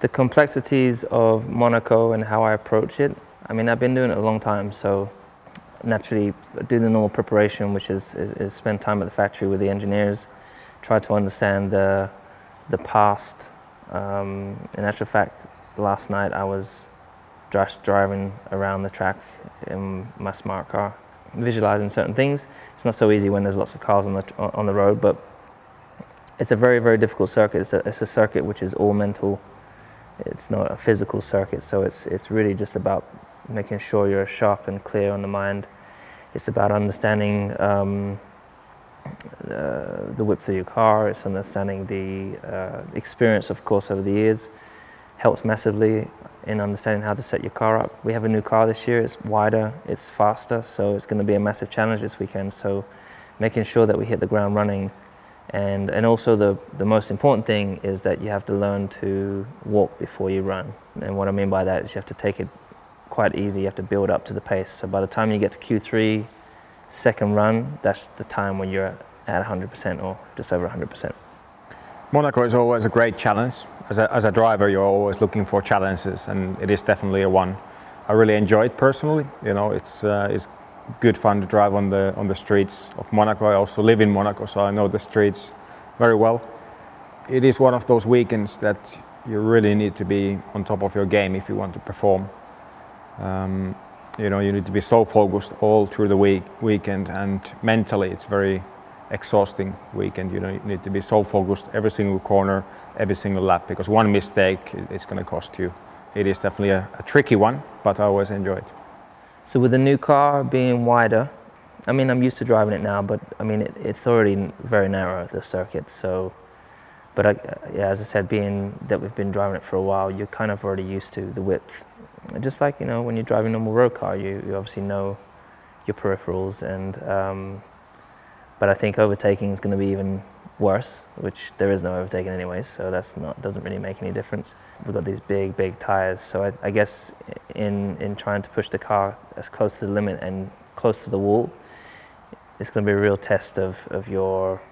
The complexities of Monaco and how I approach it, I mean, I've been doing it a long time, so naturally do the normal preparation, which is spend time at the factory with the engineers, try to understand the past. In actual fact, last night I was just driving around the track in my smart car, visualizing certain things. It's not so easy when there's lots of cars on the road, but it's a very, very difficult circuit. It's a circuit which is all mental. It's not a physical circuit, so it's really just about making sure you're sharp and clear on the mind. It's about understanding the width of your car. It's understanding the experience, of course, over the years. Helps massively in understanding how to set your car up. We have a new car this year. It's wider, it's faster, so it's going to be a massive challenge this weekend. So making sure that we hit the ground running. And also the most important thing is that you have to learn to walk before you run. And what I mean by that is you have to take it quite easy. You have to build up to the pace. So by the time you get to Q3, second run, that's the time when you're at 100% or just over 100%. Monaco is always a great challenge. As a driver, you're always looking for challenges, and it is definitely a one. I really enjoy it personally. You know, it's good fun to drive on the streets of Monaco. I also live in Monaco, so I know the streets very well. It is one of those weekends that you really need to be on top of your game if you want to perform. You know, you need to be so focused all through the weekend, and mentally it's very exhausting weekend. You know, you need to be so focused every single corner, every single lap, because one mistake is going to cost you. It is definitely a tricky one, but I always enjoy it. So with the new car being wider, I mean, I'm used to driving it now, but I mean, it's already very narrow, the circuit. So, but yeah, as I said, being that we've been driving it for a while, you're kind of already used to the width. Just like, you know, when you're driving a normal road car, you obviously know your peripherals, and but I think overtaking is going to be even worse, which there is no overtaking anyways, so doesn't really make any difference. We've got these big tires, so I guess in trying to push the car as close to the limit and close to the wall, it's going to be a real test of your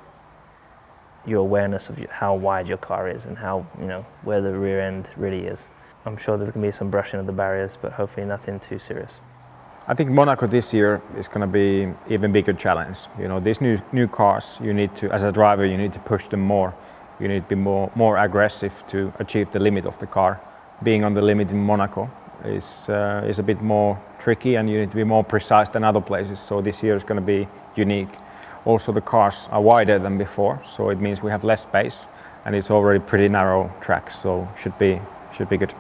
awareness of how wide your car is and how, you know, where the rear end really is. I'm sure there's going to be some brushing of the barriers, but hopefully nothing too serious. I think Monaco this year is going to be even bigger challenge. You know, these new cars, you need to, as a driver, you need to push them more. You need to be more aggressive to achieve the limit of the car. Being on the limit in Monaco is a bit more tricky, and you need to be more precise than other places. So this year is going to be unique. Also, the cars are wider than before, so it means we have less space, and it's already pretty narrow track, so should be good.